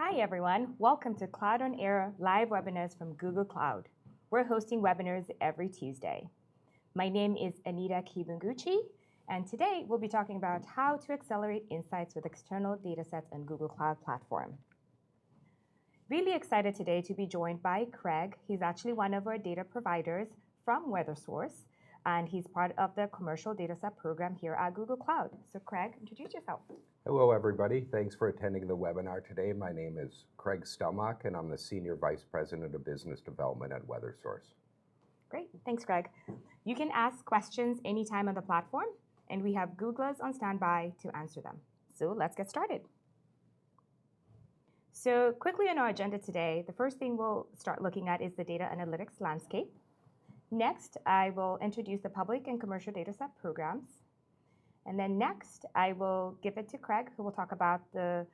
Hi, everyone. Welcome to Cloud on Air live webinars from Google Cloud. We're hosting webinars every Tuesday. My name is Anita Kibunguchi, and today we'll be talking about how to accelerate insights with external datasets on Google Cloud Platform. Really excited today to be joined by Craig. He's actually one of our data providers from WeatherSource, and he's part of the commercial dataset program here at Google Cloud. So Craig, introduce yourself. Hello, everybody. Thanks for attending the webinar today. My name is Craig Stelmach, and I'm the Senior Vice President of Business Development at WeatherSource. Great. Thanks, Craig. You can ask questions anytime on the platform, and we have Googlers on standby to answer them. So let's get started. So quickly on our agenda today, the first thing we'll start looking at is the data analytics landscape. Next, I will introduce the public and commercial dataset programs. And then next, I will give it to Craig, who will talk about the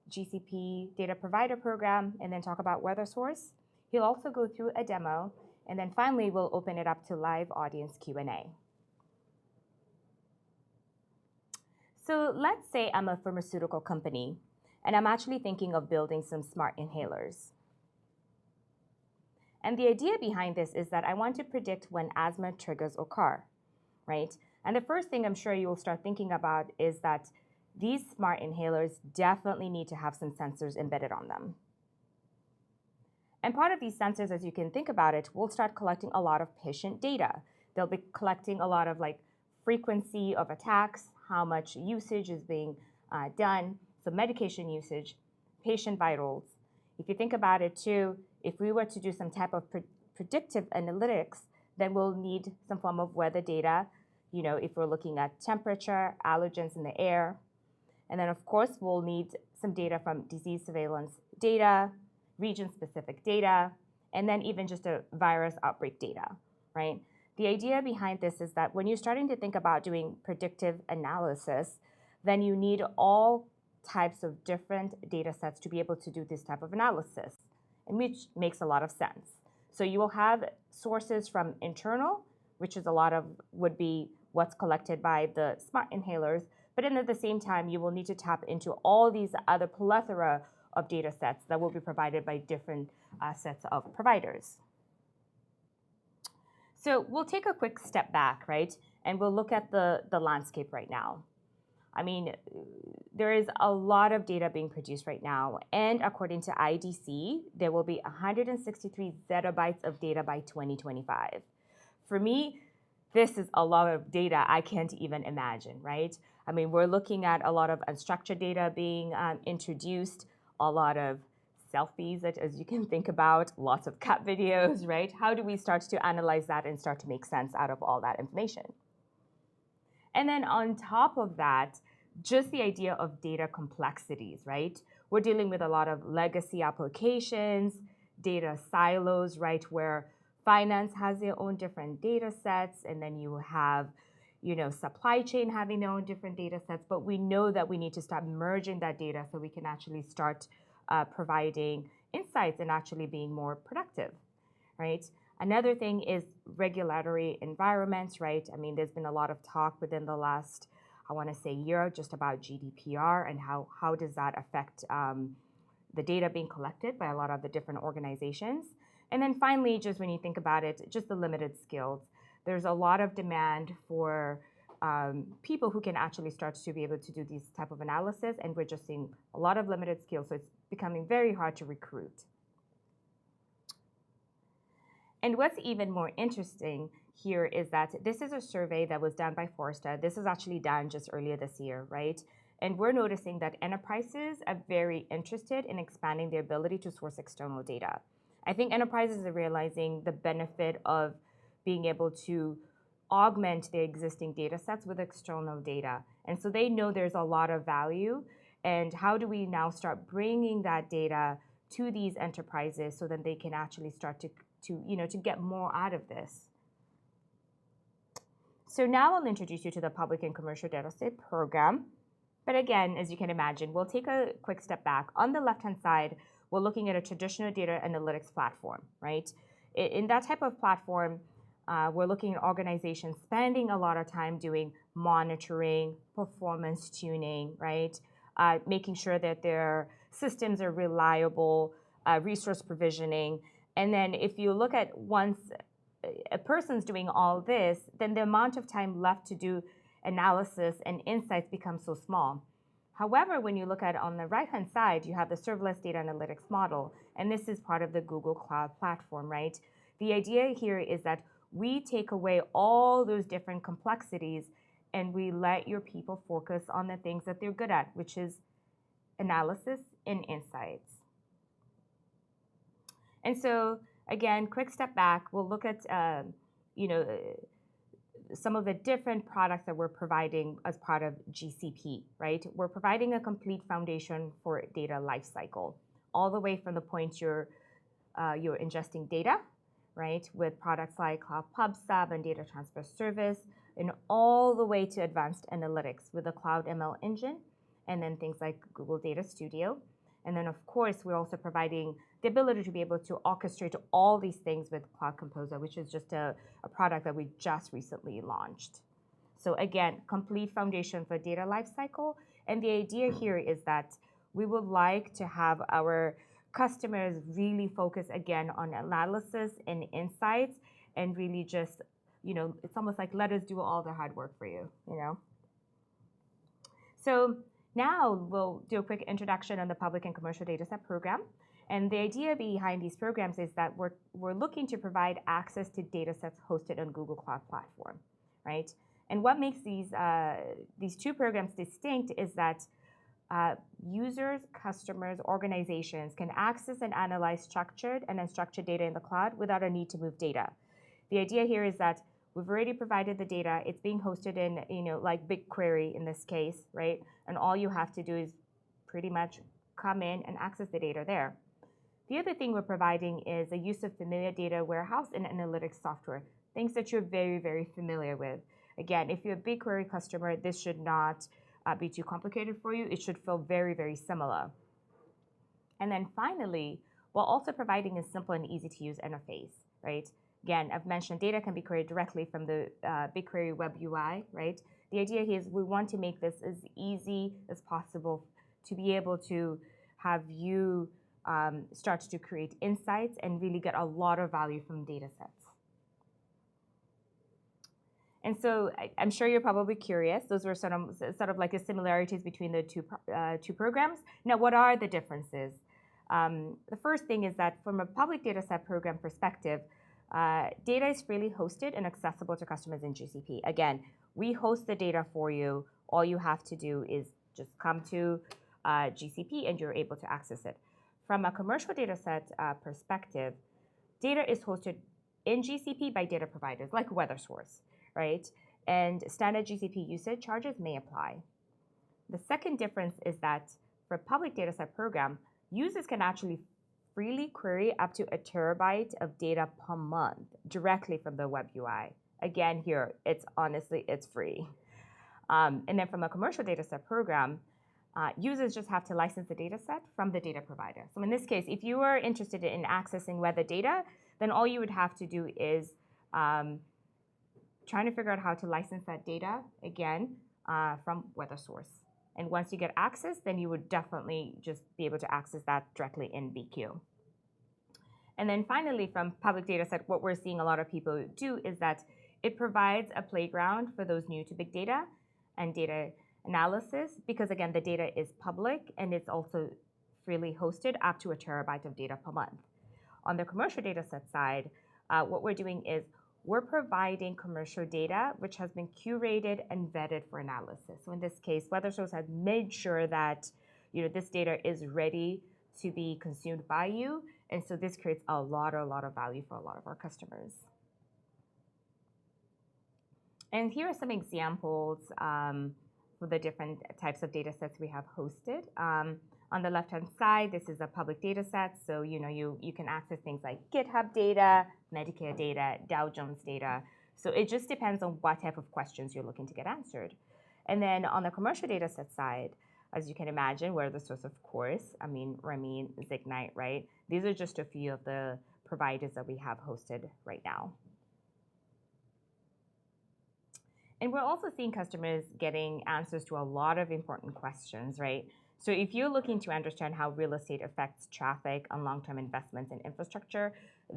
GCP Data Provider Program and then talk about WeatherSource. He'll also go through a demo, and then finally, we'll open it up to live audience Q&A. So let's say I'm a pharmaceutical company, and I'm actually thinking of building some smart inhalers. And the idea behind this is that I want to predict when asthma triggers occur, right? And the first thing I'm sure you will start thinking about is that these smart inhalers definitely need to have some sensors embedded on them. And part of these sensors, as you can think about it, will start collecting a lot of patient data. They'll be collecting a lot of frequency of attacks, how much usage is being done, so medication usage, patient vitals. If you think about it too, if we were to do some type of predictive analytics, then we'll need some form of weather data. You know, if we're looking at temperature, allergens in the air. And then, of course, we'll need some data from disease surveillance data, region-specific data, and then even just a virus outbreak data, right? The idea behind this is that when you're starting to think about doing predictive analysis, then you need all types of different data sets to be able to do this type of analysis, and which makes a lot of sense. So you will have sources from internal, which is a lot of would be what's collected by the smart inhalers, but then at the same time, you will need to tap into all these other plethora of data sets that will be provided by different sets of providers. So we'll take a quick step back, right? And we'll look at the landscape right now. I mean, there is a lot of data being produced right now, and according to IDC, there will be 163 zettabytes of data by 2025. For me, this is a lot of data I can't even imagine, right? I mean, we're looking at a lot of unstructured data being introduced, a lot of selfies that, as you can think about, lots of cat videos, right? How do we start to analyze that and start to make sense out of all that information? And then on top of that, just the idea of data complexities, right? We're dealing with a lot of legacy applications, data silos, right, where finance has their own different data sets, and then you have, supply chain having their own different data sets. But we know that we need to start merging that data so we can actually start providing insights and actually being more productive, right? Another thing is regulatory environments, right? I mean, there's been a lot of talk within the last, I want to say, year just about GDPR and how does that affect the data being collected by a lot of the different organizations. And then finally, just when you think about it, just the limited skills. There's a lot of demand for people who can actually start to be able to do these type of analysis, and we're just seeing a lot of limited skills, so it's becoming very hard to recruit. And what's even more interesting here is that this is a survey that was done by Forrester. This is actually done just earlier this year, right? And we're noticing that enterprises are very interested in expanding their ability to source external data. I think enterprises are realizing the benefit of being able to augment their existing data sets with external data. And so they know there's a lot of value. And how do we now start bringing that data to these enterprises so that they can actually start to get more out of this? So now I'll introduce you to the public and commercial dataset program. But again, as you can imagine, we'll take a quick step back. On the left-hand side, we're looking at a traditional data analytics platform, right? In that type of platform, we're looking at organizations spending a lot of time doing monitoring, performance tuning, right? Making sure that they're systems are reliable, resource provisioning. And then if you look at once a person's doing all this, then the amount of time left to do analysis and insights becomes so small. However, when you look at on the right-hand side, you have the serverless data analytics model, and this is part of the Google Cloud Platform, right? The idea here is that we take away all those different complexities and we let your people focus on the things that they're good at, which is analysis and insights. And so, again, quick step back, we'll look at, some of the different products that we're providing as part of GCP, right? We're providing a complete foundation for data lifecycle, all the way from the point you're ingesting data, right, with products like Cloud Pub Sub and Data Transfer Service, and all the way to advanced analytics with the Cloud ML Engine, and then things like Google Data Studio. And then, of course, we're also providing the ability to be able to orchestrate all these things with Cloud Composer, which is just a product that we just recently launched. So again, complete foundation for data lifecycle. And the idea here is that we would like to have our customers really focus again on analysis and insights and really just, it's almost like let us do all the hard work for you, So now we'll do a quick introduction on the public and commercial dataset program. And the idea behind these programs is that we're looking to provide access to datasets hosted on Google Cloud Platform, right? And what makes these two programs distinct is that users, customers, organizations can access and analyze structured and unstructured data in the cloud without a need to move data. The idea here is that we've already provided the data. It's being hosted in, like BigQuery in this case, right? And all you have to do is pretty much come in and access the data there. The other thing we're providing is a use of familiar data warehouse and analytics software, things that you're very, very familiar with. Again, if you're a BigQuery customer, this should not be too complicated for you. It should feel very, very similar. And then finally, while also providing a simple and easy to use interface, right? Again, I've mentioned data can be queried directly from the BigQuery web UI, right? The idea here is we want to make this as easy as possible to be able to have you start to create insights and really get a lot of value from data sets. And so I'm sure you're probably curious. Those were sort of like the similarities between the two programs. Now, what are the differences? The first thing is that from a public data set program perspective, data is freely hosted and accessible to customers in GCP. Again, we host the data for you. All you have to do is just come to GCP and you're able to access it. From a commercial data set perspective, data is hosted in GCP by data providers like WeatherSource, right? And standard GCP usage charges may apply. The second difference is that for public data set program, users can actually freely query up to 1 terabyte of data per month directly from the web UI. Again, here, it's free. And then from a commercial data set program, users just have to license the data set from the data provider. So in this case, if you are interested in accessing weather data, then all you would have to do is trying to figure out how to license that data, again, from WeatherSource. And once you get access, then you would definitely just be able to access that directly in BQ. And then finally, from public data set, what we're seeing a lot of people do is that it provides a playground for those new to big data and data analysis, because again, the data is public and it's also freely hosted up to 1 terabyte of data per month. On the commercial data set side, what we're doing is we're providing commercial data which has been curated and vetted for analysis. So in this case, WeatherSource has made sure that this data is ready to be consumed by you, and so this creates a lot of value for a lot of our customers. And here are some examples for the different types of data sets we have hosted. On the left-hand side, this is a public data set. So, you can access things like GitHub data, Medicare data, Dow Jones data. So it just depends on what type of questions you're looking to get answered. And then on the commercial data set side, as you can imagine, we're the source, of course. Remine, Zignite, right? These are just a few of the providers that we have hosted right now. And we're also seeing customers getting answers to a lot of important questions, right? So if you're looking to understand how real estate affects traffic and long-term investments in infrastructure,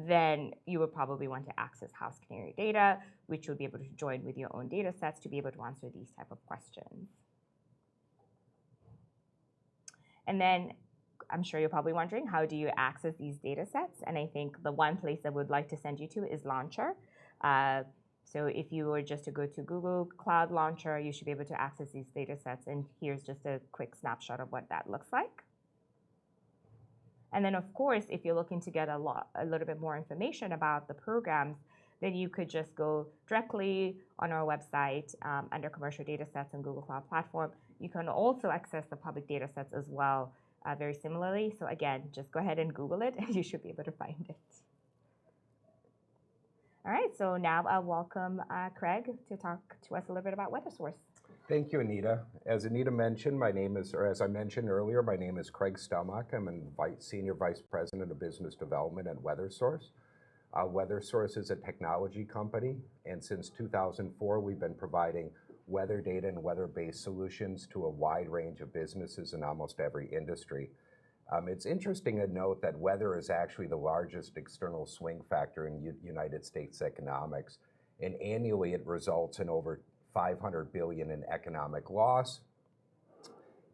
then you would probably want to access House Canary data, which you'll be able to join with your own data sets to be able to answer these type of questions. And then I'm sure you're probably wondering, how do you access these data sets? And I think the one place I would like to send you to is Launcher. So if you were just to go to Google Cloud Launcher, you should be able to access these data sets. And here's just a quick snapshot of what that looks like. And then, of course, if you're looking to get a little bit more information about the programs, then you could just go directly on our website under Commercial Data Sets and Google Cloud Platform. You can also access the public data sets as well, very similarly. So again, just go ahead and Google it, and you should be able to find it. All right, so now I'll welcome Craig to talk to us a little bit about WeatherSource. Thank you, Anita. As Anita mentioned, as I mentioned earlier, my name is Craig Stelmach. I'm a Senior Vice President of Business Development at WeatherSource. WeatherSource is a technology company, and since 2004, we've been providing weather data and weather-based solutions to a wide range of businesses in almost every industry. It's interesting to note that weather is actually the largest external swing factor in United States economics, and annually it results in over $500 billion in economic loss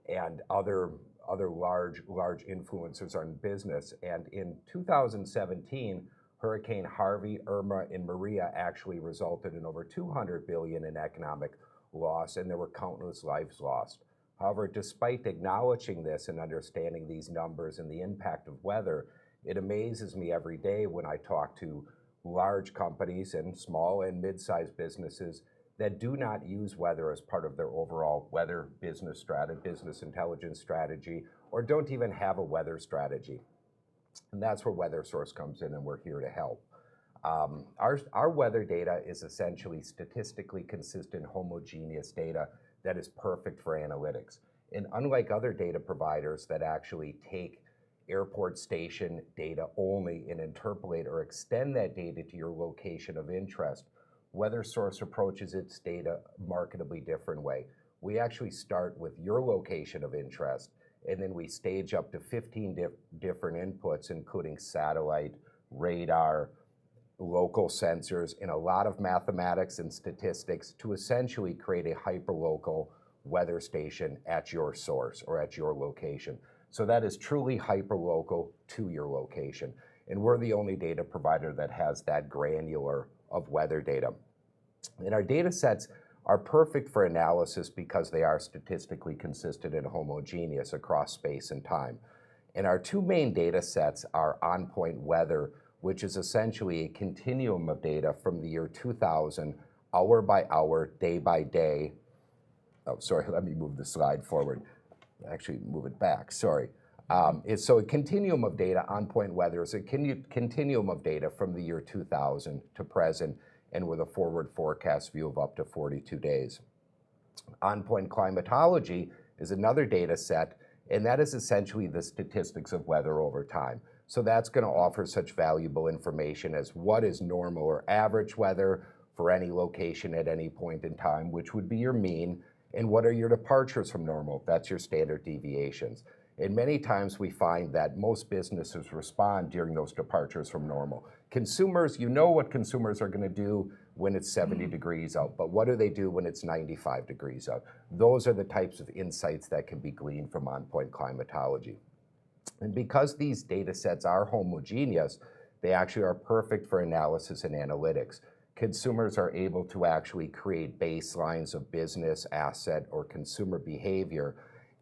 and other large influencers on business. And in 2017, Hurricane Harvey, Irma, and Maria actually resulted in over $200 billion in economic loss, and there were countless lives lost. However, despite acknowledging this and understanding these numbers and the impact of weather, it amazes me every day when I talk to large companies and small and mid-sized businesses that do not use weather as part of their overall weather business strategy, business intelligence strategy, or don't even have a weather strategy. And that's where WeatherSource comes in, and we're here to help. Our weather data is essentially statistically consistent, homogeneous data that is perfect for analytics. And unlike other data providers that actually take airport station data only and interpolate or extend that data to your location of interest, WeatherSource approaches its data a markedly different way. We actually start with your location of interest, and then we stage up to 15 different inputs, including satellite, radar, local sensors, and a lot of mathematics and statistics to essentially create a hyperlocal weather station at your source or at your location. So that is truly hyperlocal to your location. And we're the only data provider that has that granular of weather data. And our data sets are perfect for analysis because they are statistically consistent and homogeneous across space and time. And our two main data sets are on-point weather, which is essentially a continuum of data from the year 2000, hour by hour, day by day. Oh, sorry, let me move the slide forward. Actually, move it back, sorry. So a continuum of data, on-point weather is a continuum of data from the year 2000 to present, and with a forward forecast view of up to 42 days. On-point climatology is another data set, and that is essentially the statistics of weather over time. So that's going to offer such valuable information as what is normal or average weather for any location at any point in time, which would be your mean, and what are your departures from normal? That's your standard deviations. And many times we find that most businesses respond during those departures from normal. Consumers, you know what consumers are going to do when it's 70 degrees out, but what do they do when it's 95 degrees out? Those are the types of insights that can be gleaned from on-point climatology. And because these data sets are homogeneous, they actually are perfect for analysis and analytics. Consumers are able to actually create baselines of business, asset, or consumer behavior.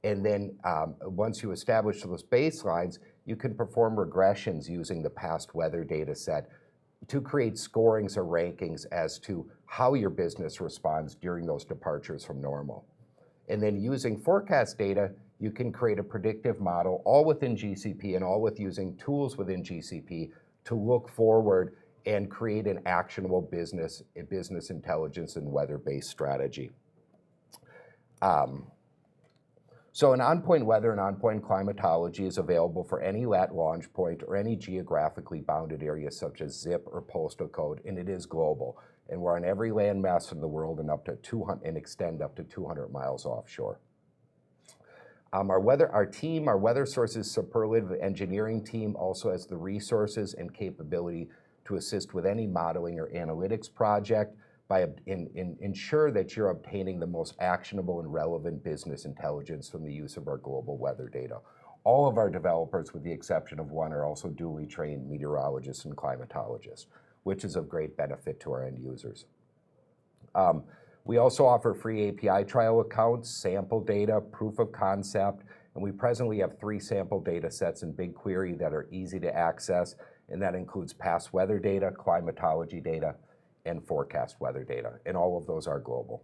And then once you establish those baselines, you can perform regressions using the past weather data set to create scorings or rankings as to how your business responds during those departures from normal. And then using forecast data, you can create a predictive model all within GCP and all with using tools within GCP to look forward and create an actionable business intelligence and weather-based strategy. So an on-point weather and on-point climatology is available for any lat launch point or any geographically bounded area such as zip or postal code, and it is global. And we're on every landmass in the world and extend up to 200 miles offshore. Our weather sources superlative engineering team also has the resources and capability to assist with any modeling or analytics project by ensure that you're obtaining the most actionable and relevant business intelligence from the use of our global weather data. All of our developers, with the exception of one, are also duly trained meteorologists and climatologists, which is of great benefit to our end users. We also offer free API trial accounts, sample data, proof of concept, and we presently have 3 sample data sets in BigQuery that are easy to access, and that includes past weather data, climatology data, and forecast weather data, and all of those are global.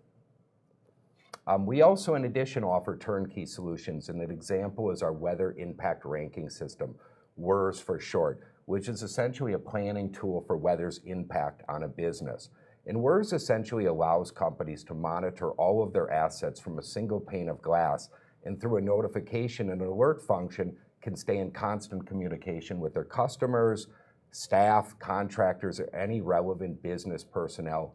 We also, in addition, offer turnkey solutions, and an example is our Weather Impact Ranking System, WERS for short, which is essentially a planning tool for weather's impact on a business. And WERS essentially allows companies to monitor all of their assets from a single pane of glass, and through a notification and alert function can stay in constant communication with their customers, staff, contractors, or any relevant business personnel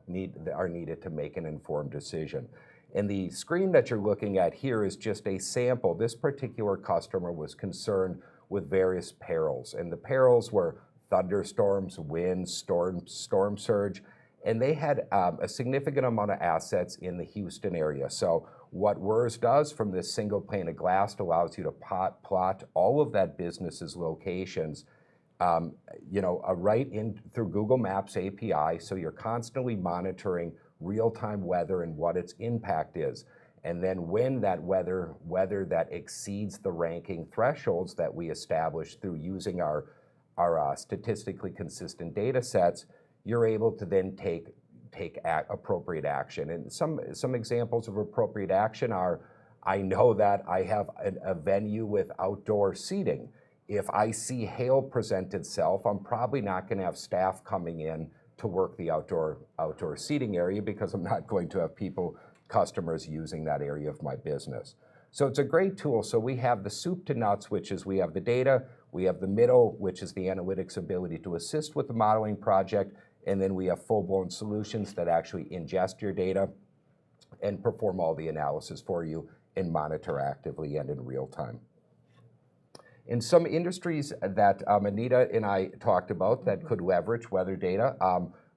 are needed to make an informed decision. And the screen that you're looking at here is just a sample. This particular customer was concerned with various perils, and the perils were thunderstorms, winds, storm surge, and they had a significant amount of assets in the Houston area. So what WERS does from this single pane of glass allows you to plot all of that business's locations, right in through Google Maps API, so you're constantly monitoring real-time weather and what its impact is. And then when that weather that exceeds the ranking thresholds that we establish through using our statistically consistent data sets, you're able to then take appropriate action. And some examples of appropriate action are, I know that I have a venue with outdoor seating. If I see hail present itself, I'm probably not going to have staff coming in to work the outdoor seating area because I'm not going to have customers using that area of my business. So it's a great tool. So we have the soup to nuts, which is we have the data, we have the middle, which is the analytics ability to assist with the modeling project, and then we have full-blown solutions that actually ingest your data and perform all the analysis for you and monitor actively and in real time. In some industries that Anita and I talked about that could leverage weather data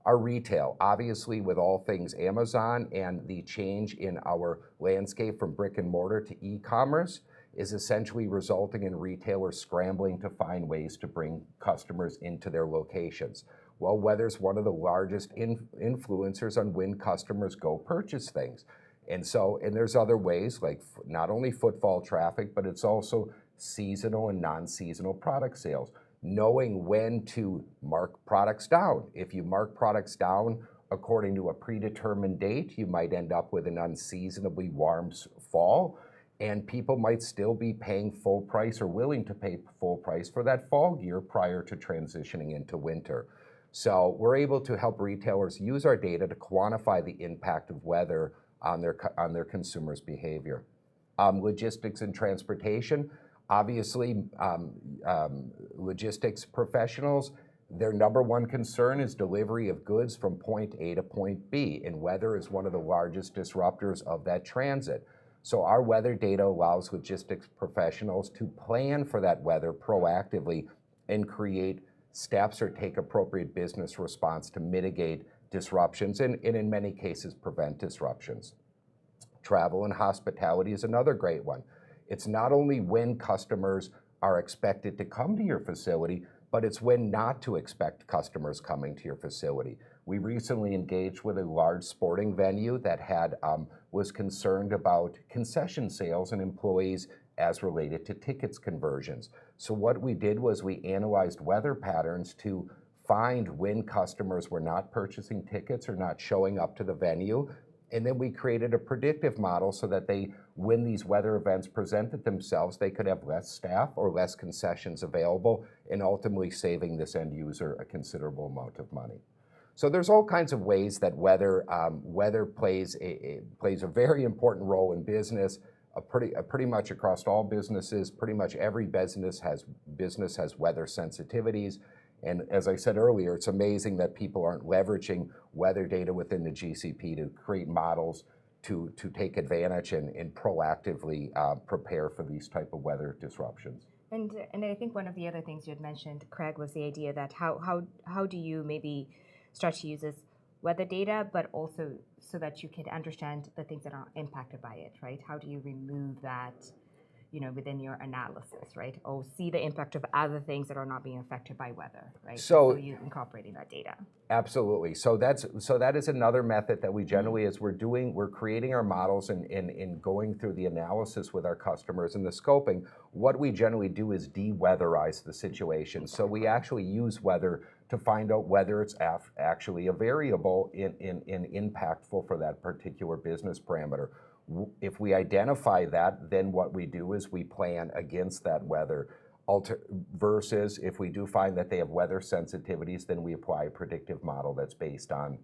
are retail. Obviously, with all things Amazon and the change in our landscape from brick and mortar to e-commerce is essentially resulting in retailers scrambling to find ways to bring customers into their locations. Well, weather's one of the largest influencers on when customers go purchase things. And there's other ways, like not only footfall traffic, but it's also seasonal and non-seasonal product sales. Knowing when to mark products down. If you mark products down according to a predetermined date, you might end up with an unseasonably warm fall, and people might still be paying full price or willing to pay full price for that fall gear prior to transitioning into winter. So we're able to help retailers use our data to quantify the impact of weather on their consumers' behavior. Logistics and transportation. Obviously, logistics professionals, their number one concern is delivery of goods from point A to point B, and weather is one of the largest disruptors of that transit. So our weather data allows logistics professionals to plan for that weather proactively and create steps or take appropriate business response to mitigate disruptions and in many cases prevent disruptions. Travel and hospitality is another great one. It's not only when customers are expected to come to your facility, but it's when not to expect customers coming to your facility. We recently engaged with a large sporting venue that was concerned about concession sales and employees as related to tickets conversions. So what we did was we analyzed weather patterns to find when customers were not purchasing tickets or not showing up to the venue. And then we created a predictive model so that when these weather events presented themselves, they could have less staff or less concessions available, and ultimately saving this end user a considerable amount of money. So there's all kinds of ways that weather plays a very important role in business, pretty much across all businesses. Pretty much every business has weather sensitivities. And as I said earlier, it's amazing that people aren't leveraging weather data within the GCP to create models to take advantage and proactively prepare for these type of weather disruptions. And I think one of the other things you had mentioned, Craig, was the idea that how do you maybe start to use this weather data, but also so that you can understand the things that are impacted by it, right? How do you remove that, within your analysis, right? Or see the impact of other things that are not being affected by weather, right? So you incorporating that data. Absolutely. So that is another method that we generally, as we're creating our models and going through the analysis with our customers and the scoping, what we generally do is de-weatherize the situation. So we actually use weather to find out whether it's actually a variable in impactful for that particular business parameter. If we identify that, then what we do is we plan against that weather. Versus if we do find that they have weather sensitivities, then we apply a predictive model that's based on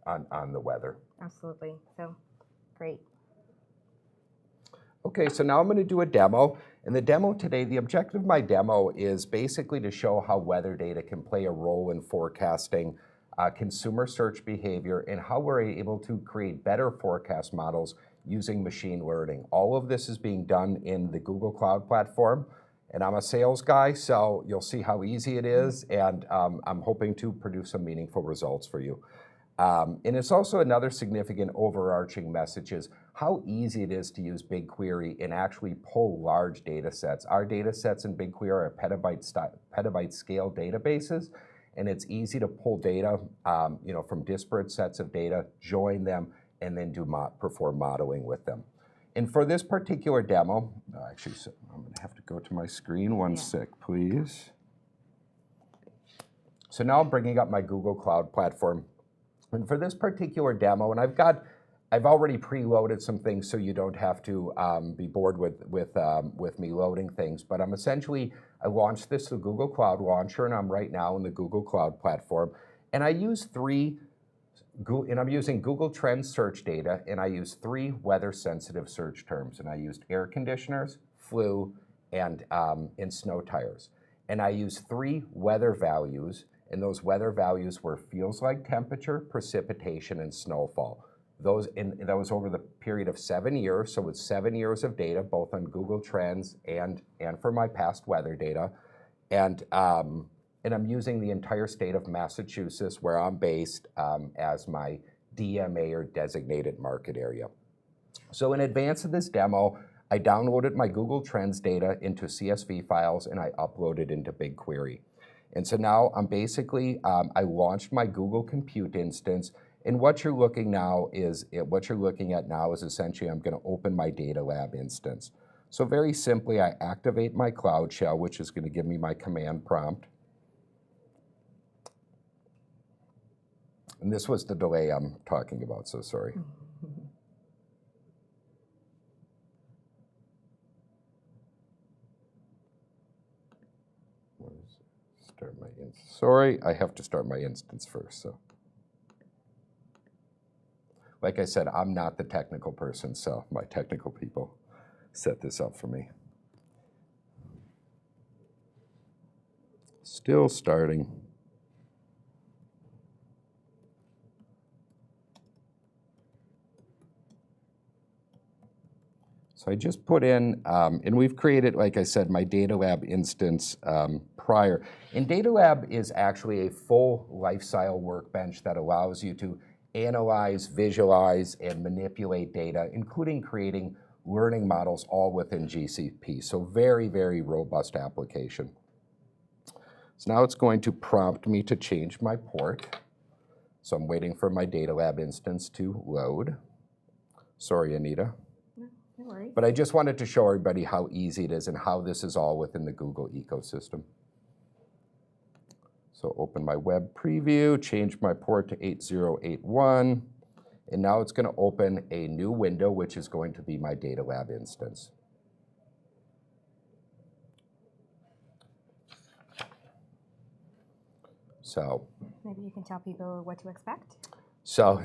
the weather. Absolutely. So, great. Okay, so now I'm going to do a demo. And the demo today, the objective of my demo is basically to show how weather data can play a role in forecasting consumer search behavior and how we're able to create better forecast models using machine learning. All of this is being done in the Google Cloud platform. And I'm a sales guy, so you'll see how easy it is, and I'm hoping to produce some meaningful results for you. And it's also another significant overarching message is how easy it is to use BigQuery and actually pull large data sets. Our data sets in BigQuery are petabyte scale databases, and it's easy to pull data from disparate sets of data, join them, and then perform modeling with them. And for this particular demo, actually, so I'm going to have to go to my screen. One sec, please. So now I'm bringing up my Google Cloud platform. And for this particular demo, and I've already preloaded some things so you don't have to be bored with me loading things. But I launched this through Google Cloud Launcher, and I'm right now in the Google Cloud platform. And I use I'm using Google Trends search data, and I use 3 weather-sensitive search terms. And I used air conditioners, flu, and snow tires. And I used 3 weather values, and those weather values were feels like temperature, precipitation, and snowfall. That was over the period of 7 years, so it's 7 years of data, both on Google Trends and for my past weather data. And I'm using the entire state of Massachusetts, where I'm based, as my DMA, or designated market area. So in advance of this demo, I downloaded my Google Trends data into CSV files, and I uploaded into BigQuery. And so now I'm basically, I launched my Google Compute instance, and what you're looking at now is essentially I'm going to open my Data Lab instance. So very simply, I activate my Cloud Shell, which is going to give me my command prompt. And this was the delay I'm talking about, so sorry. Sorry, I have to start my instance first. So, like I said, I'm not the technical person, so my technical people set this up for me. Still starting. So I just put in, and we've created, like I said, my Data Lab instance prior. And Data Lab is actually a full lifecycle workbench that allows you to analyze, visualize, and manipulate data, including creating learning models all within GCP. So very, very robust application. So now it's going to prompt me to change my port. So I'm waiting for my Data Lab instance to load. Sorry, Anita. No worries. But I just wanted to show everybody how easy it is and how this is all within the Google ecosystem. So open my web preview, change my port to 8081, and now it's going to open a new window, which is going to be my Data Lab instance. So maybe you can tell people what to expect. So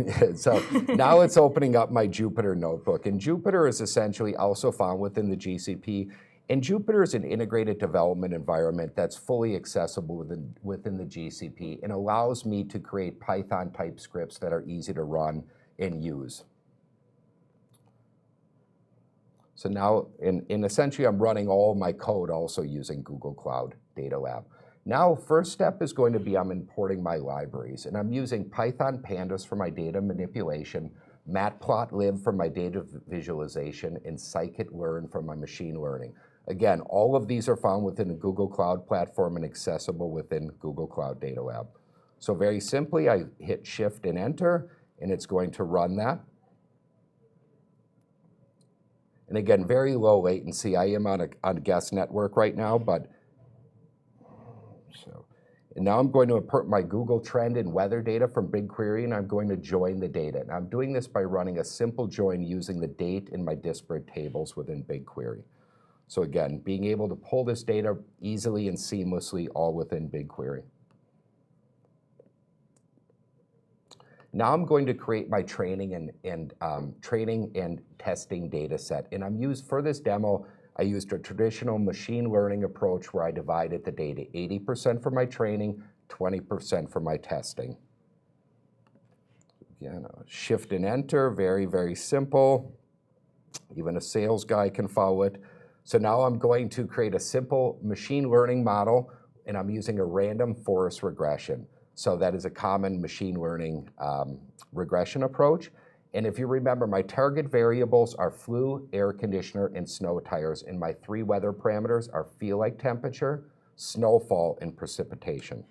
now it's opening up my Jupyter notebook. And Jupyter is essentially also found within the GCP. And Jupyter is an integrated development environment that's fully accessible within the GCP and allows me to create Python type scripts that are easy to run and use. So now, in essentially, I'm running all my code also using Google Cloud Data Lab. Now, first step is going to be I'm importing my libraries, and I'm using Python Pandas for my data manipulation, Matplotlib for my data visualization, and scikit-learn for my machine learning. Again, all of these are found within the Google Cloud Platform and accessible within Google Cloud Data Lab. So very simply, I hit Shift and Enter, and it's going to run that. And again, very low latency. I am on a guest network right now, and now I'm going to import my Google Trend and weather data from BigQuery, and I'm going to join the data. And I'm doing this by running a simple join using the date in my disparate tables within BigQuery. So again, being able to pull this data easily and seamlessly all within BigQuery. Now I'm going to create my training and testing data set. And for this demo, I used a traditional machine learning approach where I divided the data 80% for my training, 20% for my testing. Again, Shift and Enter, very, very simple. Even a sales guy can follow it. So now I'm going to create a simple machine learning model, and I'm using a random forest regression. So that is a common machine learning regression approach. And if you remember, my target variables are flue, air conditioner, and snow tires. And my 3 weather parameters are feel-like temperature, snowfall, and precipitation.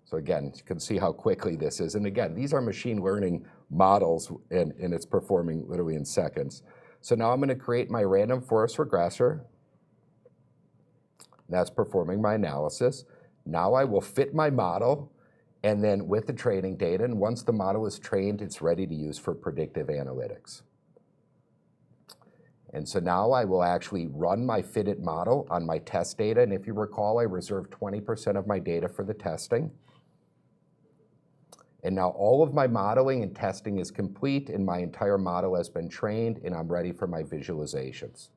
So again, you can see how quickly this is. And again, these are machine learning models, and it's performing literally in seconds. So now I'm going to create my random forest regressor. That's performing my analysis. Now I will fit my model, and then with the training data, and once the model is trained, it's ready to use for predictive analytics. And so now I will actually run my fitted model on my test data, and if you recall, I reserved 20% of my data for the testing. And now all of my modeling and testing is complete, and my entire model has been trained, and I'm ready for my visualizations.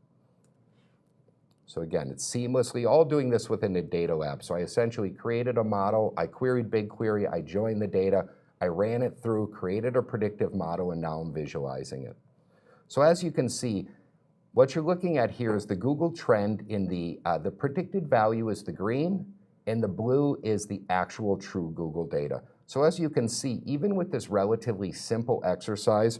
So again, it's seamlessly all doing this within the data lab. So I essentially created a model, I queried BigQuery, I joined the data, I ran it through, created a predictive model, and now I'm visualizing it. So as you can see, what you're looking at here is the Google trend in the predicted value is the green, and the blue is the actual true Google data. So as you can see, even with this relatively simple exercise,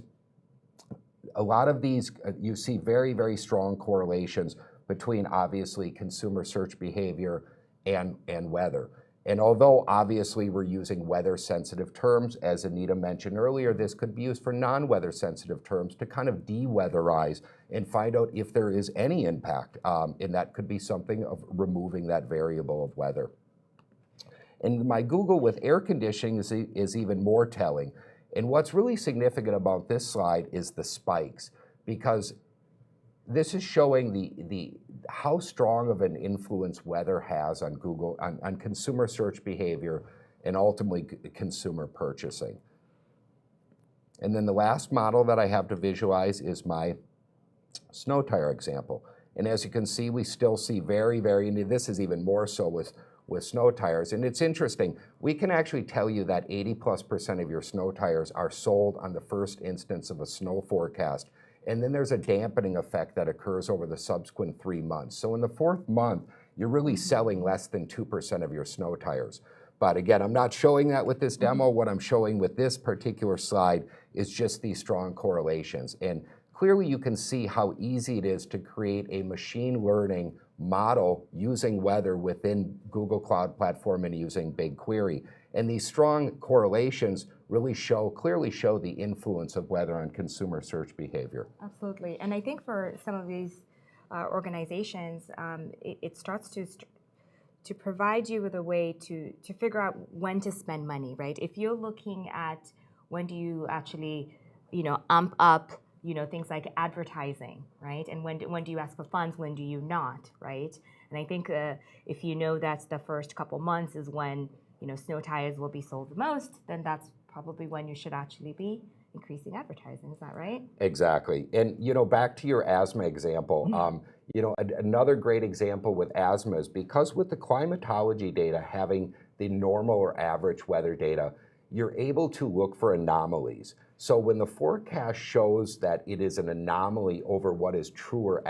a lot of these, you see very, very strong correlations between obviously consumer search behavior and weather. And although obviously we're using weather sensitive terms, as Anita mentioned earlier, this could be used for non-weather sensitive terms to kind of de-weatherize and find out if there is any impact. And that could be something of removing that variable of weather. And my Google with air conditioning is even more telling. And what's really significant about this slide is the spikes, because this is showing how strong of an influence weather has on Google, on consumer search behavior, and ultimately consumer purchasing. And then the last model that I have to visualize is my snow tire example. And as you can see, we still see this is even more so with snow tires. And it's interesting, we can actually tell you that 80+% of your snow tires are sold on the first instance of a snow forecast. And then there's a dampening effect that occurs over the subsequent 3 months. So in the 4th month, you're really selling less than 2% of your snow tires. But again, I'm not showing that with this demo. What I'm showing with this particular slide is just these strong correlations. And clearly you can see how easy it is to create a machine learning model using weather within Google Cloud Platform and using BigQuery. And these strong correlations really clearly show the influence of weather on consumer search behavior. Absolutely. And I think for some of these organizations, it starts to provide you with a way to figure out when to spend money, right? If you're looking at when do you actually, amp up, things like advertising, right? And when do you ask for funds, when do you not, right? And I think if you know that's the first couple months is when, snow tires will be sold the most, then that's probably when you should actually be increasing advertising. Is that right? Exactly. And, back to your asthma example, another great example with asthma is because with the climatology data having the normal or average weather data, you're able to look for anomalies. So when the forecast shows that it is an anomaly over what is true or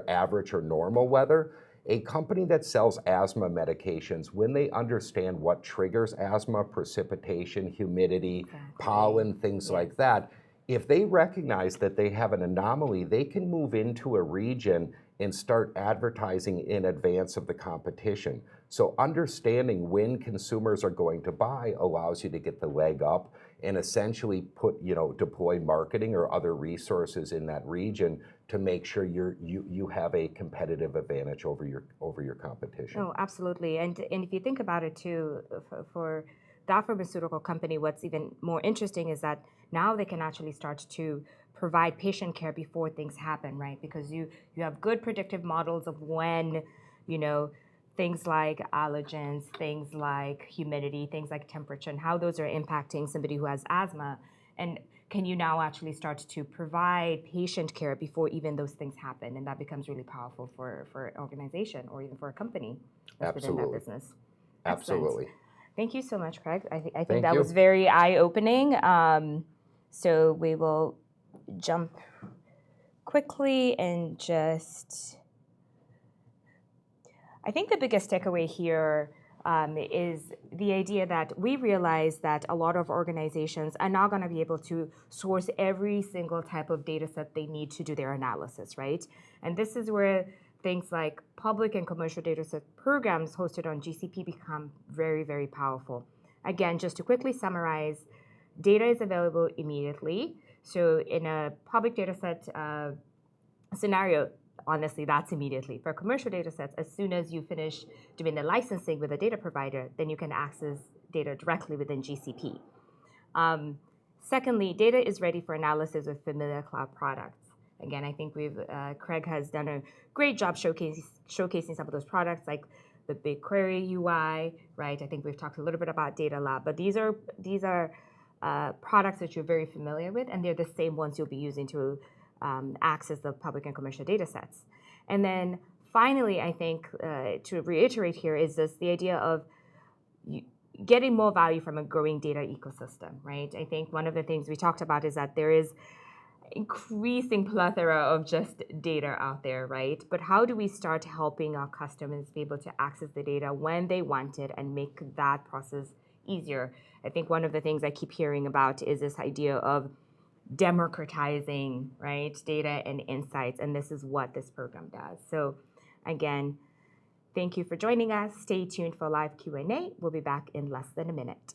average or normal weather, a company that sells asthma medications, when they understand what triggers asthma, precipitation, humidity, pollen, things like that, if they recognize that they have an anomaly, they can move into a region and start advertising in advance of the competition. So understanding when consumers are going to buy allows you to get the leg up and essentially deploy marketing or other resources in that region to make sure you have a competitive advantage over your competition. Oh, absolutely. And if you think about it too, for that pharmaceutical company, what's even more interesting is that now they can actually start to provide patient care before things happen, right? Because you have good predictive models of when, things like allergens, things like humidity, things like temperature, and how those are impacting somebody who has asthma. And can you now actually start to provide patient care before even those things happen? And that becomes really powerful for an organization or even for a company that's within that business. Absolutely. Thank you so much, Craig. I think Thank that you. was very eye-opening. So we will jump quickly and just... I think the biggest takeaway here is the idea that we realize that a lot of organizations are not going to be able to source every single type of data set they need to do their analysis, right? And this is where things like public and commercial data set programs hosted on GCP become very, very powerful. Again, just to quickly summarize, data is available immediately. So in a public data set scenario, honestly, that's immediately. For commercial data sets, as soon as you finish doing the licensing with a data provider, then you can access data directly within GCP. Secondly, data is ready for analysis with familiar cloud products. Again, I think Craig has done a great job showcasing some of those products, like the BigQuery UI, right? I think we've talked a little bit about Data Lab, but these are products that you're very familiar with, and they're the same ones you'll be using to access the public and commercial data sets. And then finally, I think to reiterate here is the idea of getting more value from a growing data ecosystem, right? I think one of the things we talked about is that there is increasing plethora of just data out there, right? But how do we start helping our customers be able to access the data when they want it and make that process easier? I think one of the things I keep hearing about is this idea of democratizing, right, data and insights, and this is what this program does. So again, thank you for joining us. Stay tuned for live Q&A. We'll be back in less than a minute.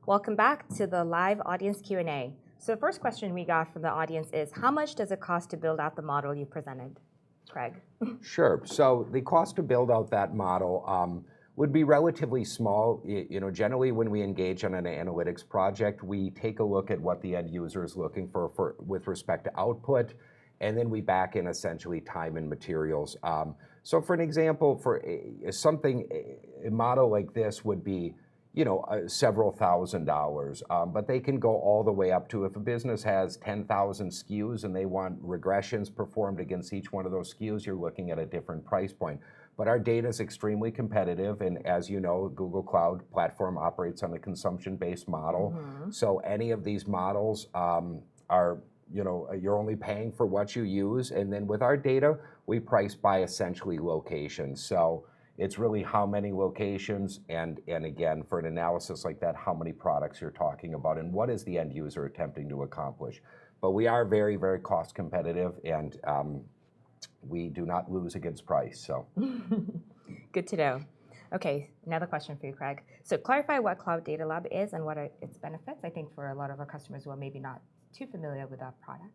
Welcome back to the live audience Q&A. So the first question we got from the audience is, how much does it cost to build out the model you presented? Craig. Sure. So the cost to build out that model would be relatively small. Generally when we engage on an analytics project, we take a look at what the end user is looking for with respect to output, and then we back in essentially time and materials. So for an example, for a model like this would be several $1,000s, but they can go all the way up to, if a business has 10,000 SKUs and they want regressions performed against each one of those SKUs, you're looking at a different price point. But our data is extremely competitive, and as you know, Google Cloud Platform operates on a consumption-based model. So any of these models are, you're only paying for what you use, and then with our data, we price by essentially location. So it's really how many locations, and again, for an analysis like that, how many products you're talking about, and what is the end user attempting to accomplish. But we are very, very cost competitive, and we do not lose against price. So, good to know. Okay, another question for you, Craig. So clarify what Cloud Data Lab is and what are its benefits, I think, for a lot of our customers who are maybe not too familiar with that product.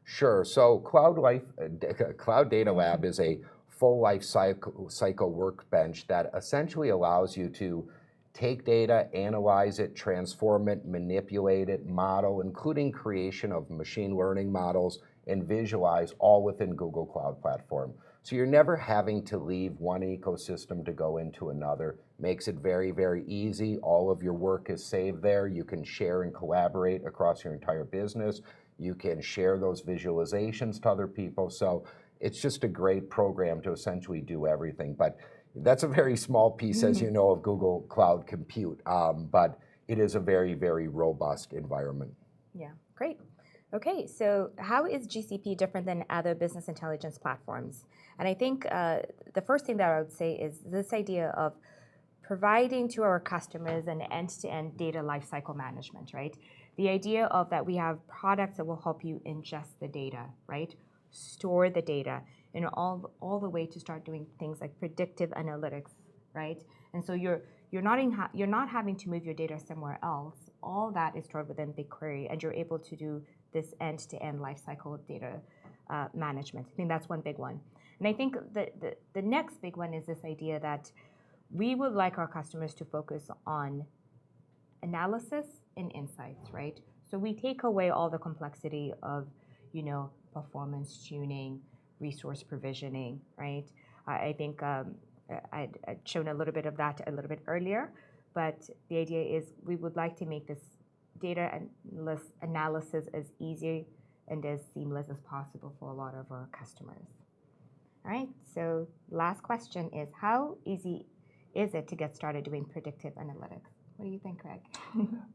Sure. So Cloud Data Lab is a full life cycle workbench that essentially allows you to take data, analyze it, transform it, manipulate it, model, including creation of machine learning models, and visualize all within Google Cloud Platform. So you're never having to leave one ecosystem to go into another. Makes it very, very easy. All of your work is saved there. You can share and collaborate across your entire business. You can share those visualizations to other people. So it's just a great program to essentially do everything. But that's a very small piece, as you know, of Google Cloud Compute. But it is a very, very robust environment. Yeah, great. Okay, so how is GCP different than other business intelligence platforms? And I think the first thing that I would say is this idea of providing to our customers an end-to-end data lifecycle management, right? The idea of that we have products that will help you ingest the data, right? Store the data, and all the way to start doing things like predictive analytics, right? And so you're not having to move your data somewhere else. All that is stored within BigQuery, and you're able to do this end-to-end lifecycle data management. I think that's one big one. And I think the next big one is this idea that we would like our customers to focus on analysis and insights, right? So we take away all the complexity of, performance tuning, resource provisioning, right? I think I'd shown a little bit of that a little bit earlier, but the idea is we would like to make this data analysis as easy and as seamless as possible for a lot of our customers. All right, so last question is, how easy is it to get started doing predictive analytics? What do you think, Craig?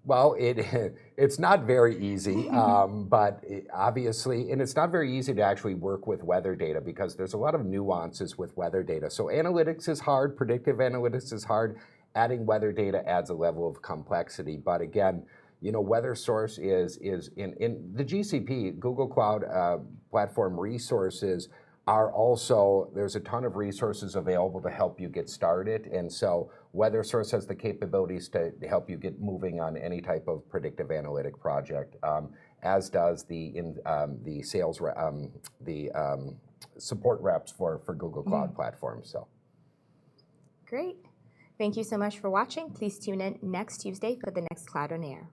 Well, it's not very easy, but obviously, and it's not very easy to actually work with weather data because there's a lot of nuances with weather data. So analytics is hard, predictive analytics is hard. Adding weather data adds a level of complexity. But again, weather source is in the GCP, Google Cloud Platform resources are also, there's a ton of resources available to help you get started. And so Weather Source has the capabilities to help you get moving on any type of predictive analytic project, as does the support reps for Google Cloud Platform. So, great. Thank you so much for watching. Please tune in next Tuesday for the next Cloud on Air.